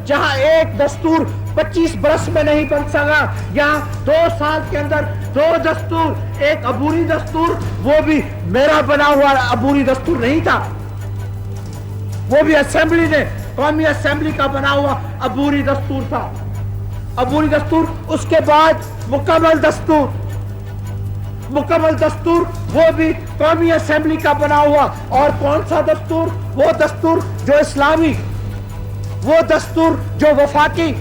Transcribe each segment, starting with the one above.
جہاں ایک دستور 25 برس میں نہیں بن سکا، یہاں 2 سال کے اندر 2 دستور، ایک عبوری دستور، وہ بھی میرا بنا ہوا عبوری دستور نہیں تھا، وہ بھی اسمبلی نے، قومی اسمبلی کا بنا ہوا عبوری دستور تھا، عبوری دستور۔ اس کے بعد مکمل دستور وہ بھی قومی اسمبلی کا بنا ہوا۔ اور کون سا دستور؟ وہ دستور جو اسلامی، وہ دستور جو وفاقی،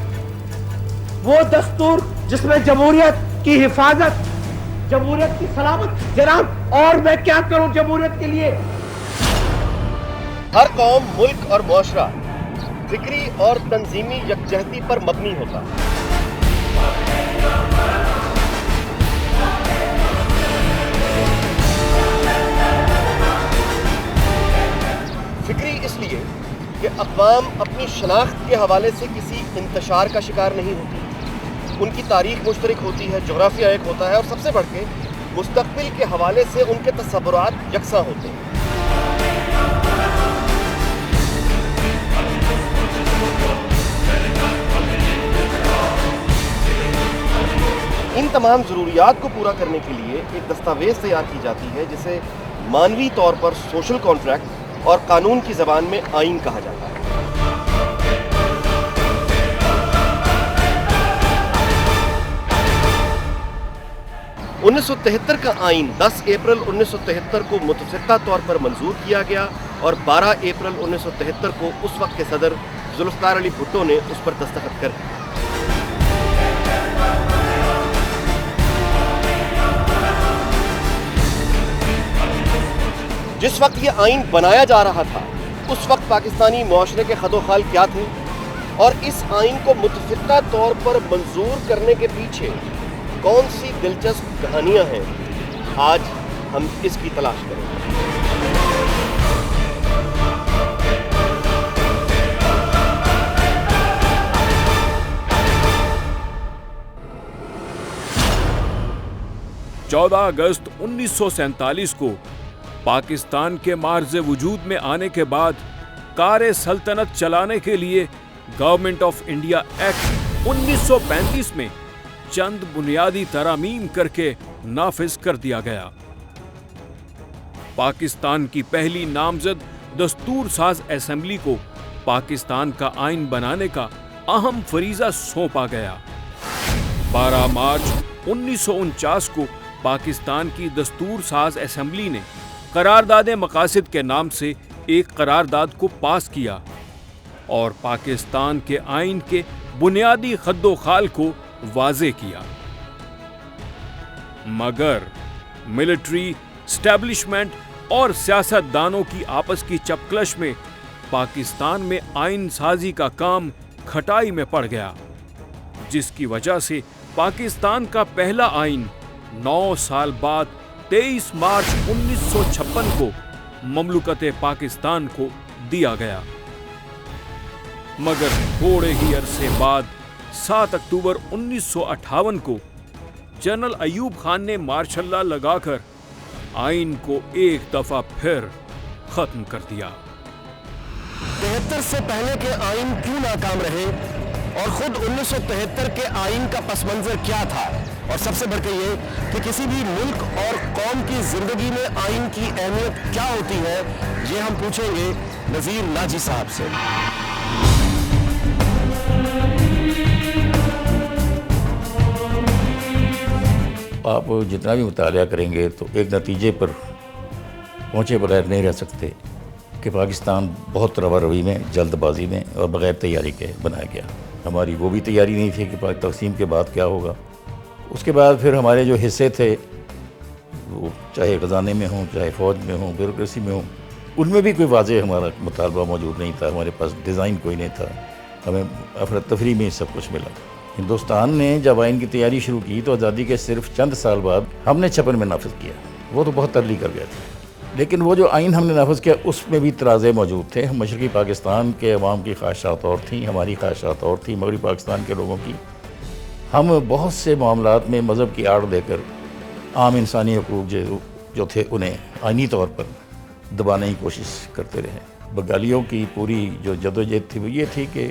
وہ دستور جس میں جمہوریت کی حفاظت، جمہوریت کی سلامت۔ جناب اور میں کیا کروں جمہوریت کے لیے؟ ہر قوم، ملک اور معاشرہ فکری اور تنظیمی یکجہتی پر مبنی ہوتا۔ فکری اس لیے کہ اقوام اپنی شناخت کے حوالے سے کسی انتشار کا شکار نہیں ہوتی، ان کی تاریخ مشترک ہوتی ہے، جغرافیہ ایک ہوتا ہے، اور سب سے بڑھ کے مستقبل کے حوالے سے ان کے تصورات یکساں ہوتے ہیں۔ ان تمام ضروریات کو پورا کرنے کے لیے ایک دستاویز تیار کی جاتی ہے جسے مانوی طور پر سوشل کانٹریکٹ اور قانون کی زبان میں آئین کہا جاتا ہے۔ 1973 کا آئین 10 اپریل 1973 کو متفقہ طور پر منظور کیا گیا اور 12 اپریل 1973 کو اس وقت کے صدر ذوالفقار علی بھٹو نے اس پر دستخط کر دی۔ جس وقت یہ آئین بنایا جا رہا تھا اس وقت پاکستانی معاشرے کے خد و خال کیا تھے اور اس آئین کو متفقہ طور پر منظور کرنے کے پیچھے کون سی دلچسپ کہانیاں ہیں، آج ہم اس کی تلاش کریں گے۔ چودہ اگست 1947 کو پاکستان کے معرض وجود میں آنے کے بعد کار سلطنت چلانے کے لیے گورنمنٹ آف انڈیا ایکٹ 1935 میں چند بنیادی ترامیم کر کے نافذ کر دیا گیا۔ پاکستان کی پہلی نامزد دستور ساز اسمبلی کو پاکستان کا آئین بنانے کا اہم فریضہ سونپا گیا۔ 12 مارچ 1949 کو پاکستان کی دستور ساز اسمبلی نے قرارداد مقاصد کے نام سے ایک قرارداد کو پاس کیا اور پاکستان کے آئین کے بنیادی خد و خال کو واضح کیا، مگر ملٹری اسٹیبلشمنٹ اور سیاست دانوں کی آپس کی چپکلش میں پاکستان میں آئین سازی کا کام کھٹائی میں پڑ گیا، جس کی وجہ سے پاکستان کا پہلا آئین 9 سال بعد 23 مارچ 1956 کو مملکت پاکستان کو دیا گیا، مگر تھوڑے ہی عرصے بعد 7 اکتوبر 1958 کو جنرل ایوب خان نے مارشل لا لگا کر آئین کو ایک دفعہ پھر ختم کر دیا۔ 73 سے پہلے کے آئین کیوں ناکام رہے اور خود 1973 کے آئین کا پس منظر کیا تھا، اور سب سے بڑھ کے یہ کہ کسی بھی ملک اور قوم کی زندگی میں آئین کی اہمیت کیا ہوتی ہے، یہ ہم پوچھیں گے نذیر ناجی صاحب سے۔ آپ جتنا بھی مطالعہ کریں گے تو ایک نتیجے پر پہنچے بغیر نہیں رہ سکتے کہ پاکستان بہت روی میں، جلد بازی میں اور بغیر تیاری کے بنایا گیا۔ ہماری وہ بھی تیاری نہیں تھی کہ تقسیم کے بعد کیا ہوگا۔ اس کے بعد پھر ہمارے جو حصے تھے وہ چاہے خزانے میں ہوں، چاہے فوج میں ہوں، بیوروکریسی میں ہوں، ان میں بھی کوئی واضح ہمارا مطالبہ موجود نہیں تھا، ہمارے پاس ڈیزائن کوئی نہیں تھا، ہمیں افراتفری میں سب کچھ ملا۔ ہندوستان نے جب آئین کی تیاری شروع کی تو آزادی کے صرف چند سال بعد ہم نے 56 میں نافذ کیا، وہ تو بہت ارلی کر گیا تھا، لیکن وہ جو آئین ہم نے نافذ کیا اس میں بھی تنازع موجود تھے۔ مشرقی پاکستان کے عوام کی خواہشات اور تھیں، ہماری خواہشات اور تھیں، مغربی پاکستان کے لوگوں کی۔ ہم بہت سے معاملات میں مذہب کی آڑ دے کر عام انسانی حقوق جو تھے انہیں آئینی طور پر دبانے کی کوشش کرتے رہے۔ بنگالیوں کی پوری جو جدوجہد تھی وہ یہ تھی کہ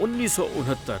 1969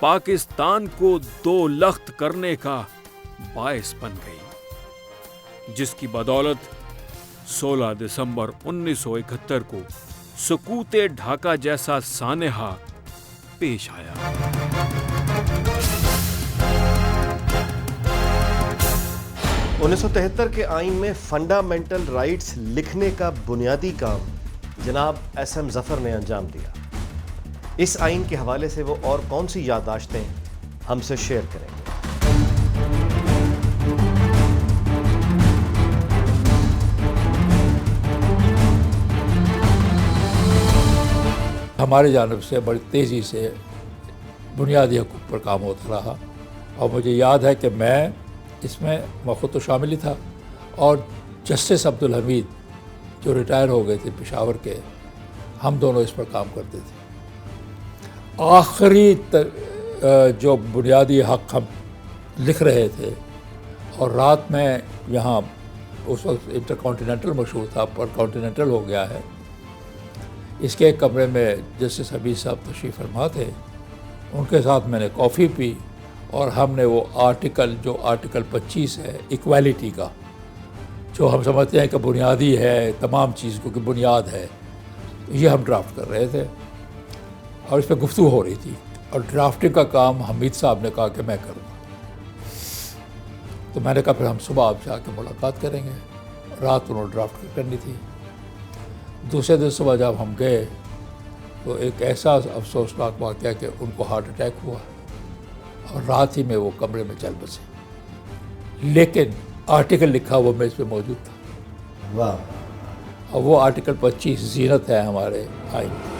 پاکستان کو دو لخت کرنے کا باعث بن گئی، جس کی بدولت 16 دسمبر 1971 کو سقوط ڈھاکہ جیسا سانحہ پیش آیا۔ 1973 کے آئین میں فنڈامنٹل رائٹس لکھنے کا بنیادی کام جناب ایس ایم ظفر نے انجام دیا۔ اس آئین کے حوالے سے وہ اور کون سی یادداشتیں ہم سے شیئر کریں گے؟ ہماری جانب سے بڑی تیزی سے بنیادی حقوق پر کام ہوتا رہا، اور مجھے یاد ہے کہ میں اس میں خود تو شامل ہی تھا، اور جسٹس عبدالحمید جو ریٹائر ہو گئے تھے پشاور کے، ہم دونوں اس پر کام کرتے تھے۔ آخری جو بنیادی حق ہم لکھ رہے تھے، اور رات میں یہاں اس وقت انٹر کانٹیننٹل مشہور تھا، پر کانٹیننٹل ہو گیا ہے، اس کے ایک کمرے میں جسٹس حبیب صاحب تشریف فرما تھے، ان کے ساتھ میں نے کافی پی، اور ہم نے وہ آرٹیکل 25 ہے ایکویلٹی کا، جو ہم سمجھتے ہیں کہ بنیادی ہے، تمام چیز کو کہ بنیاد ہے، یہ ہم ڈرافٹ کر رہے تھے، اور اس پہ گفتگو ہو رہی تھی، اور ڈرافٹنگ کا کام حمید صاحب نے کہا کہ میں کروں گا۔ تو میں نے کہا پھر ہم صبح آپ سے آ کے ملاقات کریں گے، رات انہوں نے ڈرافٹ کرنی تھی۔ دوسرے دن صبح جب ہم گئے تو ایک ایسا افسوسناک واقعہ کہ ان کو ہارٹ اٹیک ہوا، اور رات ہی میں وہ کمرے میں چل بسے، لیکن آرٹیکل لکھا وہ میز پہ موجود تھا۔ واہ! اور وہ آرٹیکل 25 زینت ہے ہمارے آئین کی۔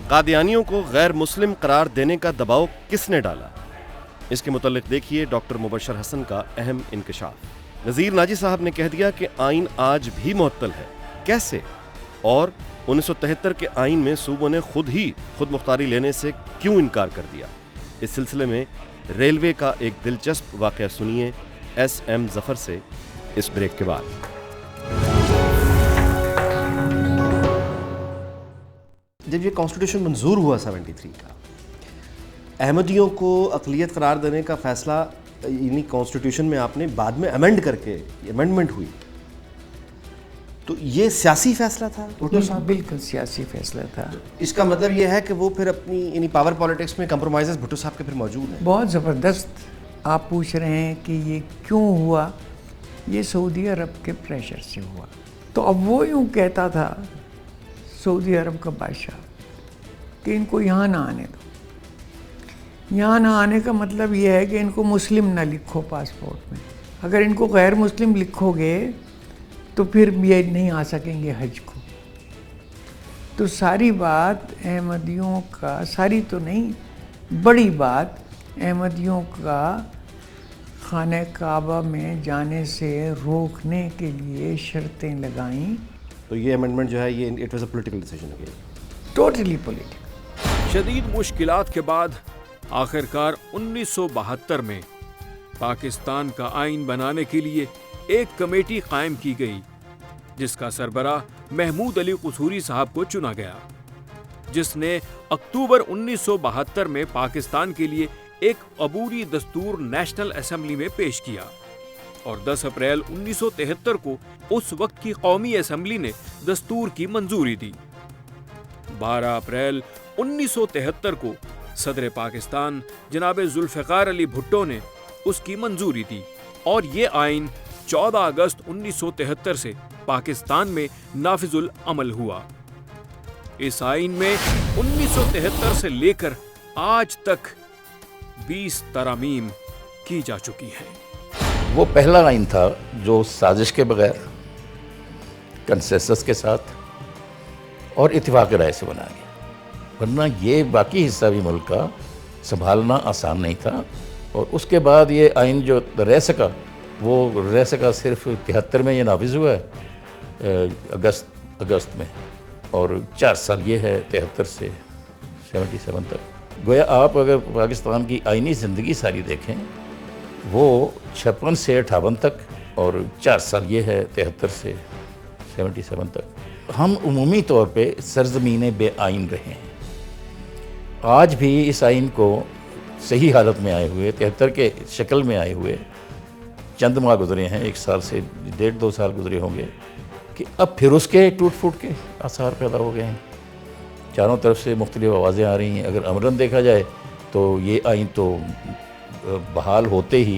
قادیانیوں کو غیر مسلم قرار دینے کا دباؤ کس نے ڈالا؟ اس کے متعلق دیکھیے ڈاکٹر مبشر حسن کا اہم انکشاف۔ نذیر ناجی صاحب نے کہہ دیا کہ آئین آج بھی معطل ہے، کیسے؟ اور 1973 کے آئین میں صوبوں نے خود مختاری لینے سے کیوں انکار کر دیا؟ اس سلسلے میں ریلوے کا ایک دلچسپ واقعہ سنیے ایس ایم ظفر سے اس بریک کے بعد۔ جب یہ کانسٹیٹیوشن منظور ہوا 73 کا، احمدیوں کو اقلیت قرار دینے کا فیصلہ یعنی کانسٹیٹیوشن میں آپ نے بعد میں امینڈ کر کے امینڈمنٹ ہوئی، تو یہ سیاسی فیصلہ تھا؟ بالکل سیاسی فیصلہ تھا۔ اس کا مطلب یہ ہے کہ وہ پھر اپنی یعنی پاور پالیٹکس میں کمپرومائزز بھٹو صاحب کے پھر موجود ہیں۔ بہت زبردست۔ آپ پوچھ رہے ہیں کہ یہ کیوں ہوا؟ یہ سعودی عرب کے پریشر سے ہوا۔ تو اب وہ یوں کہتا تھا سعودی عرب کا بادشاہ کہ ان کو یہاں نہ آنے دو۔ یہاں نہ آنے کا مطلب یہ ہے کہ ان کو مسلم نہ لکھو پاسپورٹ میں، اگر ان کو غیر مسلم لکھو گے تو پھر یہ نہیں آ سکیں گے حج کو۔ تو ساری بات احمدیوں کا، ساری تو نہیں، بڑی بات احمدیوں کا خانہ کعبہ میں جانے سے روکنے کے لیے شرطیں لگائیں۔ تو یہ امینڈمنٹ جو ہے یہ it was a political decision again, totally political. شدید مشکلات کے بعد آخرکار 1972 میں پاکستان کا آئین بنانے کے لیے ایک کمیٹی قائم کی گئی، جس کا سربراہ محمود علی قصوری صاحب کو چنا گیا، جس نے اکتوبر 1972 میں پاکستان کے لیے ایک عبوری دستور نیشنل اسمبلی میں پیش کیا، اور 10 اپریل 1973 کو اس وقت کی قومی اسمبلی نے دستور کی منظوری دی۔ 12 اپریل 1973 کو صدر پاکستان جناب ذوالفقار علی بھٹو نے اس کی منظوری دی، اور یہ آئین 14 اگست 1973 سے پاکستان میں نافذ العمل ہوا۔ اس آئین میں 1973 سے لے کر آج تک 20 ترامیم کی جا چکی ہیں۔ وہ پہلا آئین تھا جو سازش کے بغیر، کنسنسس کے ساتھ اور اتفاق رائے سے بنا گیا، ورنہ یہ باقی حصہ بھی ملک کا سنبھالنا آسان نہیں تھا۔ اور اس کے بعد یہ آئین جو رہ سکا وہ رہ سکا صرف 73 میں یہ نافذ ہوا ہے اگست میں، اور 4 سال یہ ہے 73 سے 77 تک۔ گویا آپ اگر پاکستان کی آئینی زندگی ساری دیکھیں، وہ 56 سے 58 تک، اور 4 سال یہ ہے 73 سے 77 تک۔ ہم عمومی طور پہ سرزمین بے آئین رہے ہیں، آج بھی اس آئین کو صحیح حالت میں آئے ہوئے 73 کے شکل میں آئے ہوئے چند ماہ گزرے ہیں، 1 سال سے 1.5-2 سال گزرے ہوں گے کہ اب پھر اس کے ٹوٹ پھوٹ کے آثار پیدا ہو گئے ہیں. چاروں طرف سے مختلف آوازیں آ رہی ہیں. اگر عملاً دیکھا جائے تو یہ آئین تو بحال ہوتے ہی،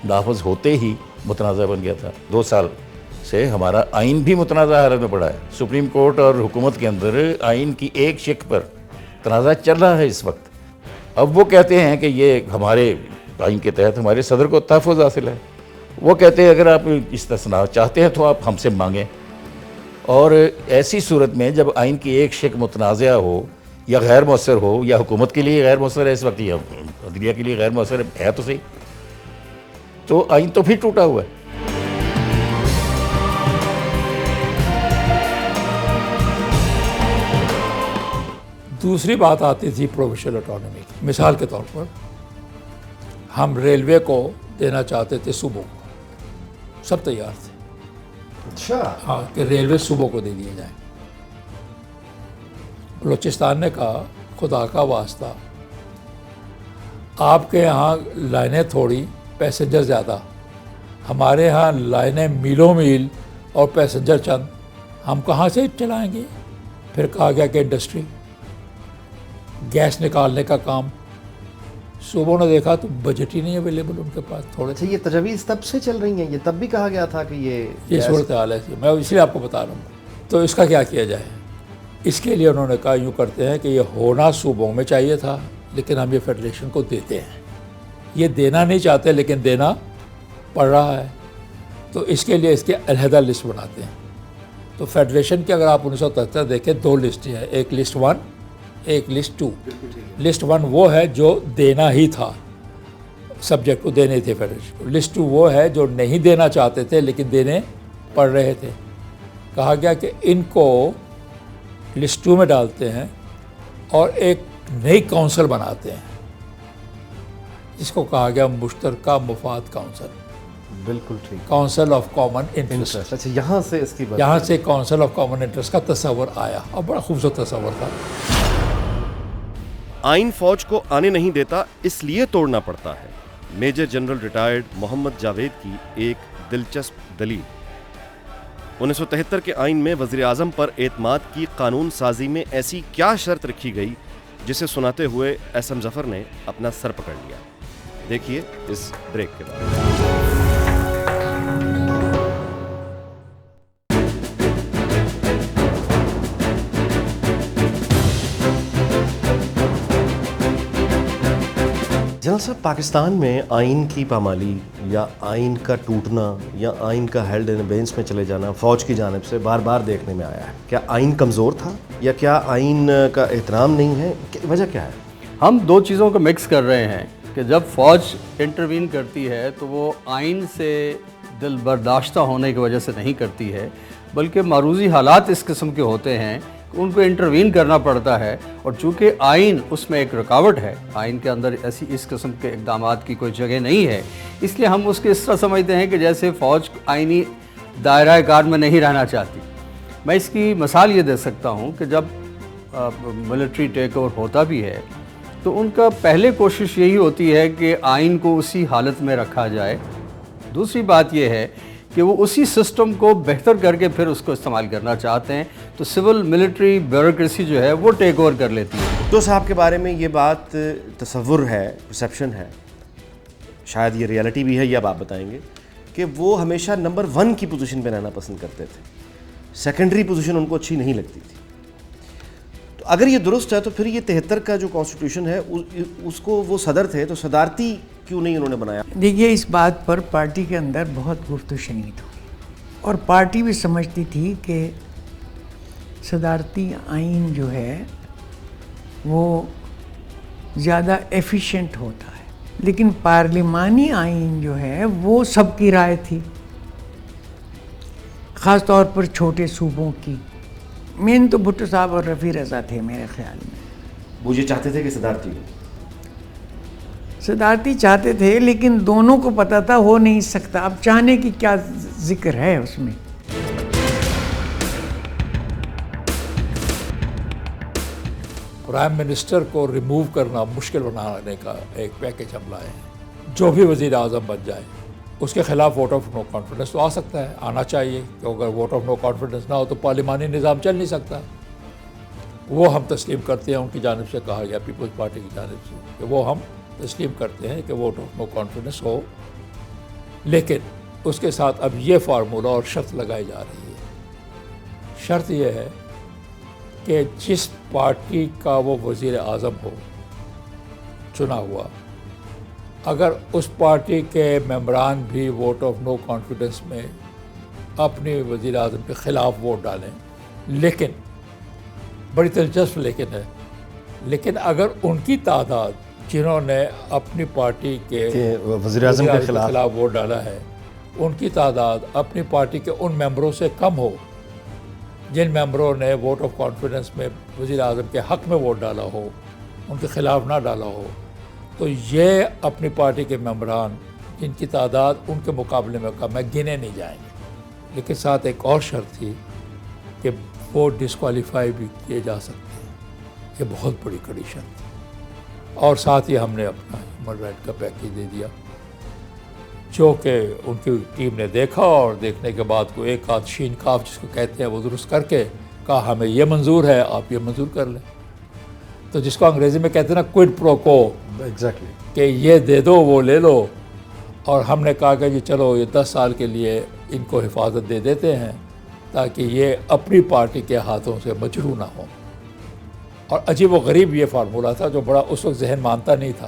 نافذ ہوتے ہی متنازع بن گیا تھا. 2 سال سے ہمارا آئین بھی متنازع حالت میں پڑا ہے. سپریم کورٹ اور حکومت کے اندر آئین کی ایک شق پر تنازع چل رہا ہے اس وقت. اب وہ کہتے ہیں کہ یہ ہمارے آئین کے تحت ہمارے صدر کو تحفظ حاصل ہے. وہ کہتے ہیں اگر آپ استثناء چاہتے ہیں تو آپ ہم سے مانگیں. اور ایسی صورت میں جب آئین کی ایک شق متنازع ہو یا غیر مؤثر ہو، یا حکومت کے لیے غیر مؤثر ہے اس وقت، یا عدلیہ کے لیے غیر مؤثر ہے تو صحیح، تو آئین تو پھر ٹوٹا ہوا ہے. دوسری بات آتی تھی پروونشل اٹانومی کی. مثال کے طور پر ہم ریلوے کو دینا چاہتے تھے صوبوں کو، سب تیار تھے. اچھا. ہاں کہ ریلوے صوبوں کو دے دیے جائیں. بلوچستان نے کہا خدا کا واسطہ، آپ کے یہاں لائنیں تھوڑی، پیسنجر زیادہ، ہمارے ہاں لائنیں میلوں میل اور پیسنجر چند، ہم کہاں سے چلائیں گے؟ پھر کہا گیا کہ انڈسٹری، گیس نکالنے کا کام. صوبوں نے دیکھا تو بجٹ ہی نہیں اویلیبل ان کے پاس تھوڑے. اچھا، یہ تجاویز تب سے چل رہی ہیں؟ یہ تب بھی کہا گیا تھا کہ یہ صورتحال ہے. میں اس لیے آپ کو بتا رہا ہوں. تو اس کا کیا کیا جائے؟ اس کے لیے انہوں نے کہا یوں کرتے ہیں کہ یہ ہونا صوبوں میں چاہیے تھا، لیکن ہم یہ فیڈریشن کو دیتے ہیں. یہ دینا نہیں چاہتے لیکن دینا پڑ رہا ہے، تو اس کے لیے اس کے علیحدہ لسٹ بناتے ہیں. تو فیڈریشن کی اگر آپ 1973 دیکھیں 2 لسٹ ہیں، ایک لسٹ 1 ایک لسٹ 2. لسٹ 1 وہ ہے جو دینا ہی تھا، سبجیکٹ کو دینے تھے فیڈریشن کو. لسٹ 2 وہ ہے جو نہیں دینا چاہتے تھے لیکن دینے پڑ رہے تھے. کہا گیا کہ ان کو لسٹ 2 میں ڈالتے ہیں اور ایک نئی کونسل بناتے ہیں جس کو کہا گیا مشترکہ مفاد کونسل. بالکل ٹھیک. Council of common interest. اچھا، یہاں سے اس کی بات، یہاں سے کونسل آف کامن انٹرسٹ کا تصور آیا اور بڑا خوبصورت تصور تھا. آئین فوج کو آنے نہیں دیتا اس لیے توڑنا پڑتا ہے. میجر جنرل ریٹائرڈ محمد جاوید کی ایک دلچسپ دلیل. 1973 کے آئین میں وزیر اعظم پر اعتماد کی قانون سازی میں ایسی کیا شرط رکھی گئی جسے سناتے ہوئے ایس ایم ظفر نے اپنا سر پکڑ لیا؟ دیکھیے اس بریک کے بعد. جنرل صاحب، پاکستان میں آئین کی پامالی یا آئین کا ٹوٹنا یا آئین کا ہیلڈ ان ابینس میں چلے جانا فوج کی جانب سے بار بار دیکھنے میں آیا ہے. کیا آئین کمزور تھا یا کیا آئین کا احترام نہیں ہے؟ وجہ کیا ہے؟ ہم 2 چیزوں کو مکس کر رہے ہیں کہ جب فوج انٹروین کرتی ہے تو وہ آئین سے دل برداشتہ ہونے کی وجہ سے نہیں کرتی ہے، بلکہ معروضی حالات اس قسم کے ہوتے ہیں کہ ان کو انٹروین کرنا پڑتا ہے. اور چونکہ آئین اس میں ایک رکاوٹ ہے، آئین کے اندر ایسی اس قسم کے اقدامات کی کوئی جگہ نہیں ہے، اس لیے ہم اس کے اس طرح سمجھتے ہیں کہ جیسے فوج آئینی دائرۂ کار میں نہیں رہنا چاہتی. میں اس کی مثال یہ دے سکتا ہوں کہ جب ملٹری ٹیک اوور ہوتا بھی ہے تو ان کا پہلے کوشش یہی ہوتی ہے کہ آئین کو اسی حالت میں رکھا جائے. دوسری بات یہ ہے کہ وہ اسی سسٹم کو بہتر کر کے پھر اس کو استعمال کرنا چاہتے ہیں، تو سول ملٹری بیوروکریسی جو ہے وہ ٹیک اوور کر لیتی ہے. تو صاحب کے بارے میں یہ بات تصور ہے، پرسیپشن ہے، شاید یہ ریالٹی بھی ہے، یہ اب آپ بتائیں گے کہ وہ ہمیشہ نمبر 1 کی پوزیشن پہ رہنا پسند کرتے تھے، سیکنڈری پوزیشن ان کو اچھی نہیں لگتی تھی. تو اگر یہ درست ہے تو پھر یہ 73 کا جو کانسٹیٹیوشن ہے اس کو وہ صدر تھے تو صدارتی کیوں نہیں انہوں نے بنایا؟ دیکھیے، اس بات پر پارٹی کے اندر بہت گفت و شنید ہوئی اور پارٹی بھی سمجھتی تھی کہ صدارتی آئین جو ہے وہ زیادہ ایفیشینٹ ہوتا ہے، لیکن پارلیمانی آئین جو ہے وہ سب کی رائے تھی، خاص طور پر چھوٹے صوبوں کی. مین تو بھٹو صاحب اور رفیع رضا تھے میرے خیال میں. وہ یہ چاہتے تھے کہ صدارتی چاہتے تھے، لیکن دونوں کو پتہ تھا ہو نہیں سکتا. اب چاہنے کی کیا ذکر ہے اس میں. پرائم منسٹر کو ریموو کرنا مشکل بنانے کا ایک پیکیج ہم لائے ہیں. جو بھی وزیر اعظم بن جائے اس کے خلاف ووٹ آف نو کانفیڈنس تو آ سکتا ہے, آنا چاہیے, کیونکہ اگر ووٹ آف نو کانفیڈنس نہ ہو تو پارلیمانی نظام چل نہیں سکتا. وہ ہم تسلیم کرتے ہیں, ان کی جانب سے کہا گیا پیپلز پارٹی کی جانب سے کہ وہ ہم تسلیم کرتے ہیں کہ ووٹ آف نو کانفیڈنس ہو, لیکن اس کے ساتھ اب یہ فارمولہ اور شرط لگائی جا رہی ہے. شرط یہ ہے کہ جس پارٹی کا وہ وزیر اعظم ہو چنا ہوا, اگر اس پارٹی کے ممبران بھی ووٹ آف نو کانفیڈنس میں اپنے وزیر اعظم کے خلاف ووٹ ڈالیں, لیکن بڑی دلچسپ لیکن اگر ان کی تعداد جنہوں نے اپنی پارٹی کے وزیر اعظم کے خلاف ووٹ ڈالا ہے, ان کی تعداد اپنی پارٹی کے ان ممبروں سے کم ہو جن ممبروں نے ووٹ آف کانفیڈنس میں وزیر اعظم کے حق میں ووٹ ڈالا ہو, ان کے خلاف نہ ڈالا ہو, تو یہ اپنی پارٹی کے ممبران جن کی تعداد ان کے مقابلے میں کم ہے گنے نہیں جائیں گے. لیکن ساتھ ایک اور شرط تھی کہ ووٹ ڈسکوالیفائی بھی کیے جا سکتے ہیں. یہ بہت بڑی کڑی شرط تھی. اور ساتھ ہی ہم نے اپنا ہیومن رائٹ کا پیکیج دے دیا, جو کہ ان کی ٹیم نے دیکھا اور دیکھنے کے بعد کو ایک آدھ شین کاف جس کو کہتے ہیں وہ درست کر کے کہا ہمیں یہ منظور ہے, آپ یہ منظور کر لیں. تو جس کو انگریزی میں کہتے ہیں نا کوئڈ پرو کو, ایگزیکٹلی, کہ یہ دے دو وہ لے لو. اور ہم نے کہا کہ جی چلو یہ 10 سال کے لیے ان کو حفاظت دے دیتے ہیں تاکہ یہ اپنی پارٹی کے ہاتھوں سے مجروح نہ ہوں. اور عجیب و غریب یہ فارمولہ تھا جو بڑا اس وقت ذہن مانتا نہیں تھا,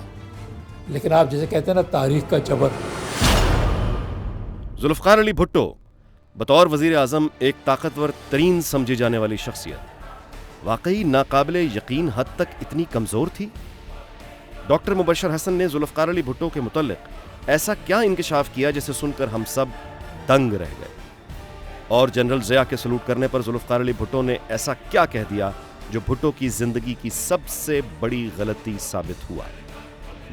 لیکن آپ جسے کہتے ہیں نا تاریخ کا جبر. ذوالفقار علی بھٹو بطور وزیر اعظم ایک طاقتور ترین سمجھی جانے والی شخصیت واقعی ناقابل یقین حد تک اتنی کمزور تھی. ڈاکٹر مبشر حسن نے ذوالفقار علی بھٹو کے متعلق ایسا کیا انکشاف کیا جسے سن کر ہم سب دنگ رہ گئے, اور جنرل ضیاء کے سلوٹ کرنے پر ذوالفقار علی بھٹو نے ایسا کیا کہہ دیا جو بھٹو کی زندگی کی سب سے بڑی غلطی ثابت ہوا.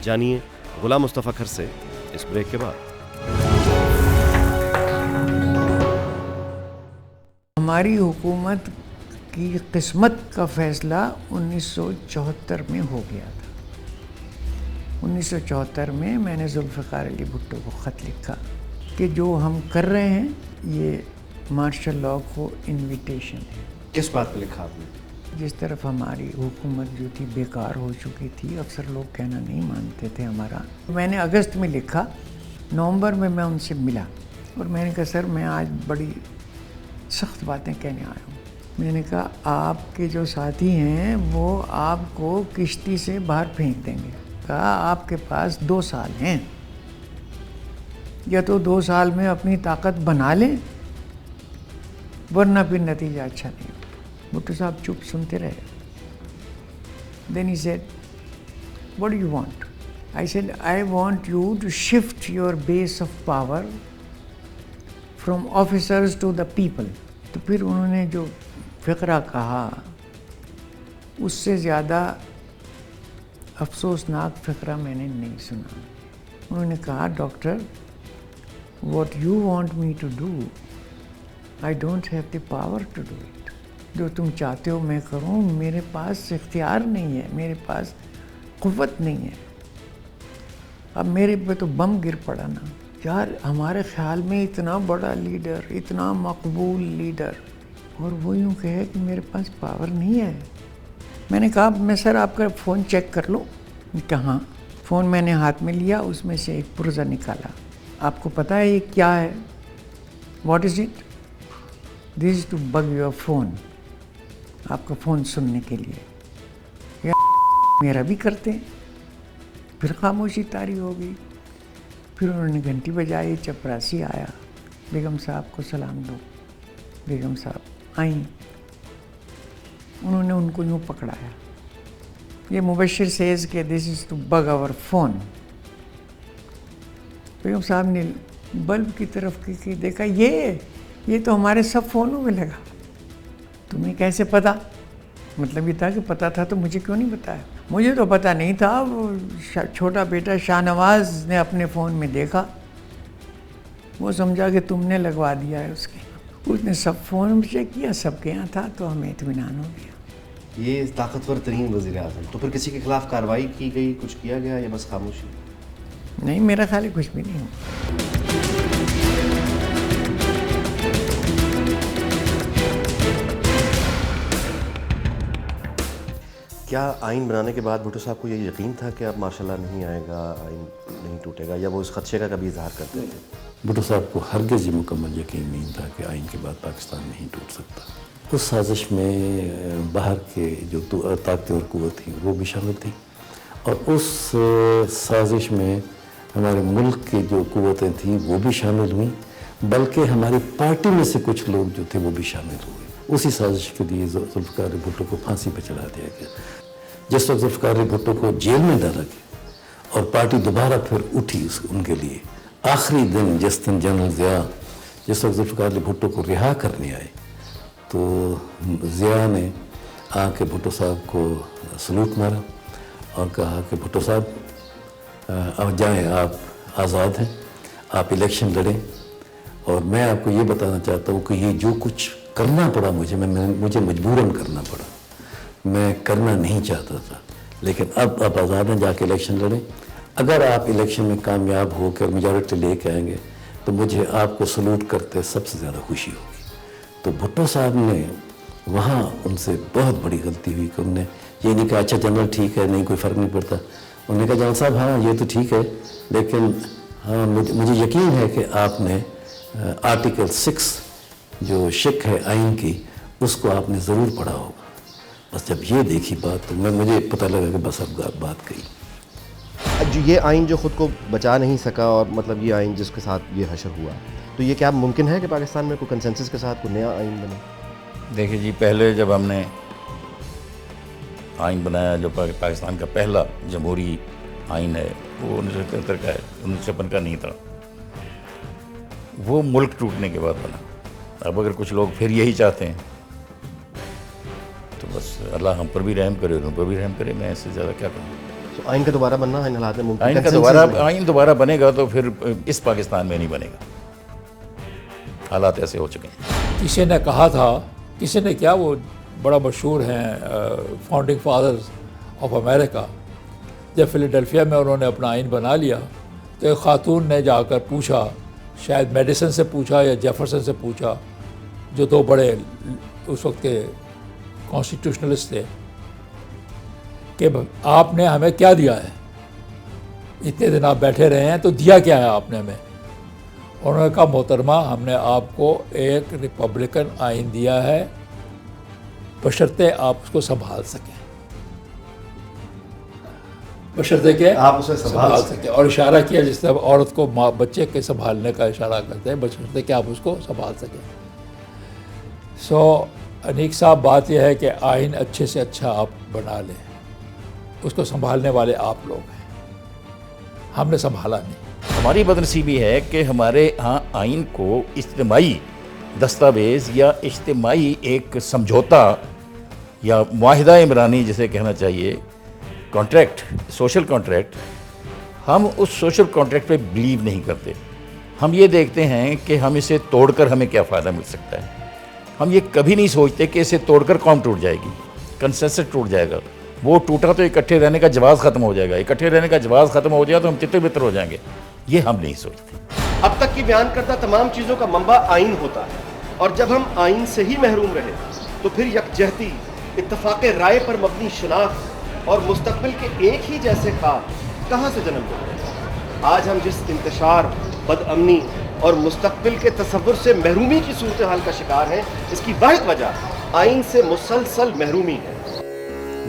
جانیے غلام مصطفیٰ کھر سے اس بریک کے بعد. ہماری حکومت کی قسمت کا فیصلہ 1974 میں ہو گیا تھا. 1974 میں میں نے ذوالفقار علی بھٹو کو خط لکھا کہ جو ہم کر رہے ہیں یہ مارشل لاء کو انویٹیشن ہے. کس بات پہ لکھا آپ نے؟ جس طرف ہماری حکومت جو تھی بیکار ہو چکی تھی, افسر لوگ کہنا نہیں مانتے تھے ہمارا. میں نے اگست میں لکھا, نومبر میں ان سے ملا اور میں نے کہا سر میں آج بڑی سخت باتیں کہنے آیا ہوں. میں نے کہا آپ کے جو ساتھی ہیں وہ آپ کو کشتی سے باہر پھینک دیں گے. کہا آپ کے پاس 2 سال ہیں, یا تو 2 سال میں اپنی طاقت بنا لیں ورنہ پھر نتیجہ اچھا نہیں. بھٹو صاحب چپ سنتے رہے. Then he said, what do you want? I said, I want you to shift your base of power from officers to the people. تو پھر انہوں نے جو فقرہ کہا اس سے زیادہ افسوسناک فقرہ میں نے نہیں سنا. انہوں نے کہا doctor what you want me to do, I don't have the power to do it. جو تم چاہتے ہو میں کروں, میرے پاس اختیار نہیں ہے, میرے پاس قوت نہیں ہے. اب میرے پہ تو بم گر پڑا نا. یار ہمارے خیال میں اتنا بڑا لیڈر, اتنا مقبول لیڈر, اور وہ یوں کہے کہ میرے پاس پاور نہیں ہے. میں نے کہا میں سر آپ کا فون چیک کر لو. کہاں؟ فون میں نے ہاتھ میں لیا, اس میں سے ایک پرزہ نکالا. آپ کو پتہ ہے یہ کیا ہے؟ What is it? This is too big your phone. آپ کا فون سننے کے لیے. یا میرا بھی کرتے ہیں. پھر خاموشی طاری ہو گئی. پھر انہوں نے گھنٹی بجائی, چپراسی آیا, بیگم صاحب کو سلام دو. بیگم صاحب آئیں. انہوں نے ان کو یوں پکڑایا. یہ مبشر سیز کہ دس is too big our phone. بیگم صاحب نے بلب کی طرف کی دیکھا, یہ تو ہمارے سب فونوں میں لگا. تمہیں کیسے پتا؟ مطلب یہ تھا کہ پتا تھا تو مجھے کیوں نہیں بتایا؟ مجھے تو پتا نہیں تھا. وہ چھوٹا بیٹا شاہ نواز نے اپنے فون میں دیکھا, وہ سمجھا کہ تم نے لگوا دیا ہے اس کے. اس نے سب فون چیک کیا, سب کے یہاں تھا, تو ہمیں اطمینان ہو گیا. یہ طاقتور ترین وزیر اعظم، تو پھر کسی کے خلاف کارروائی کی گئی، کچھ کیا گیا یا بس خاموشی؟ نہیں میرا خیال ہے کچھ بھی نہیں ہوا. کیا آئین بنانے کے بعد بھٹو صاحب کو یہ یقین تھا کہ اب ماشاء اللہ نہیں آئے گا، آئین نہیں ٹوٹے گا، یا وہ اس خدشے کا کبھی اظہار کرتے تھے؟ بھٹو صاحب کو ہرگز یہ مکمل یقین نہیں تھا کہ آئین کے بعد پاکستان نہیں ٹوٹ سکتا. اس سازش میں باہر کے جو طاقتیں اور قوت تھیں وہ بھی شامل تھیں، اور اس سازش میں ہمارے ملک کی جو قوتیں تھیں وہ بھی شامل ہوئیں، بلکہ ہماری پارٹی میں سے کچھ لوگ جو تھے وہ بھی شامل ہوئے. اسی سازش کے لیے ذوالفقار علی بھٹو کو پھانسی پہ چڑھا دیا گیا. جس وقت ذوالفقار علی بھٹو کو جیل میں ڈالا گیا اور پارٹی دوبارہ پھر اٹھی ان کے لیے، آخری دن جس دن جنرل ضیاء جس وقت ذوالفقار علی بھٹو کو رہا کرنے آئے، تو ضیاء نے آ کے بھٹو صاحب کو سلوٹ مارا اور کہا کہ بھٹو صاحب اب جائیں، آپ آزاد ہیں، آپ الیکشن لڑیں. اور میں آپ کو یہ بتانا چاہتا ہوں کہ یہ جو کچھ کرنا پڑا مجھے مجبوراً کرنا پڑا، میں کرنا نہیں چاہتا تھا، لیکن اب آپ آزاد ہیں، جا کے الیکشن لڑیں. اگر آپ الیکشن میں کامیاب ہو کے اور میجورٹی لے کے آئیں گے تو مجھے آپ کو سلوٹ کرتے سب سے زیادہ خوشی ہوگی. تو بھٹو صاحب نے وہاں ان سے بہت بڑی غلطی ہوئی کہ انہوں نے یہ نہیں کہا اچھا جنرل ٹھیک ہے، نہیں کوئی فرق نہیں پڑتا. انہوں نے کہا جنرل صاحب ہاں یہ تو ٹھیک ہے، لیکن ہاں مجھے یقین ہے کہ آپ نے آرٹیکل 6 جو شق ہے آئین کی، اس کو آپ نے ضرور پڑھا ہوگا. بس جب یہ دیکھی بات تو مجھے پتہ لگا کہ بس اب بات گئی. جو یہ آئین جو خود کو بچا نہیں سکا، اور مطلب یہ آئین جس کے ساتھ یہ حشر ہوا، تو یہ کیا ممکن ہے کہ پاکستان میں کوئی کنسنسس کے ساتھ کوئی نیا آئین بنے؟ دیکھیں جی، پہلے جب ہم نے آئین بنایا، جو پاکستان کا پہلا جمہوری آئین ہے، وہ 1973 کا ہے، 1956 کا نہیں تھا. وہ ملک ٹوٹنے کے بعد بنا. اب اگر کچھ لوگ پھر یہی چاہتے ہیں تو بس اللہ ہم پر بھی رحم کرے اور ان پر بھی رحم کرے. میں اس سے زیادہ کیا کہوں. تو آئین کا دوبارہ بننا ان حالات میں ممکن آئین کا آئین دوبارہ بنے گا تو پھر اس پاکستان میں نہیں بنے گا. حالات ایسے ہو چکے ہیں. کسی نے کہا تھا، کسی نے کیا، وہ بڑا مشہور ہیں فاؤنڈنگ فادرز آف امریکہ، جب فیلاڈیلفیا میں انہوں نے اپنا آئین بنا لیا تو ایک خاتون نے جا کر پوچھا، شاید میڈیسن سے پوچھا یا جیفرسن سے پوچھا، جو دو بڑے اس وقت کے کانسٹیٹیوشنلسٹ تھے، کہ آپ نے ہمیں کیا دیا ہے، اتنے دن آپ بیٹھے رہے ہیں تو دیا کیا ہے آپ نے ہمیں. انہوں نے کہا محترمہ ہم نے آپ کو ایک ریپبلکن آئین دیا ہے بشرطے آپ اس کو سنبھال سکیں، بشرطے کہ آپ اسے سنبھال سکیں. اور اشارہ کیا جس طرح عورت کو بچے کے سنبھالنے کا اشارہ کرتے ہیں، بشرطے کہ آپ اس کو سنبھال سکیں. سو انیک صاحب بات یہ ہے کہ آئین اچھے سے اچھا آپ بنا لیں، اس کو سنبھالنے والے آپ لوگ ہیں، ہم نے سنبھالا نہیں. ہماری بدنصیبی ہے کہ ہمارے ہاں آئین کو اجتماعی دستاویز یا اجتماعی ایک سمجھوتا یا معاہدہ عمرانی جسے کہنا چاہیے، کانٹریکٹ، سوشل کانٹریکٹ، ہم اس سوشل کانٹریکٹ پہ بلیو نہیں کرتے. ہم یہ دیکھتے ہیں کہ ہم اسے توڑ کر ہمیں کیا فائدہ مل سکتا ہے. ہم یہ کبھی نہیں سوچتے کہ اسے توڑ کر قوم ٹوٹ جائے گی، کنسنسس ٹوٹ جائے گا. وہ ٹوٹا تو اکٹھے رہنے کا جواز ختم ہو جائے گا، اکٹھے رہنے کا جواز ختم ہو جائے تو ہم تتر بتر ہو جائیں گے. یہ ہم نہیں سوچتے. اب تک کی بیان کردہ تمام چیزوں کا منبع آئین ہوتا ہے، اور جب ہم آئین سے ہی محروم رہے تو پھر یکجہتی، اتفاق رائے پر مبنی شناخت اور مستقبل کے ایک ہی جیسے خواب کہاں سے جنم لیتے ہیں؟ آج ہم جس انتشار، بد امنی اور مستقبل کے تصور سے محرومی کی صورتحال کا شکار ہیں، اس کی واحد وجہ آئین سے مسلسل محرومی ہے.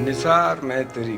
نثار میں تیری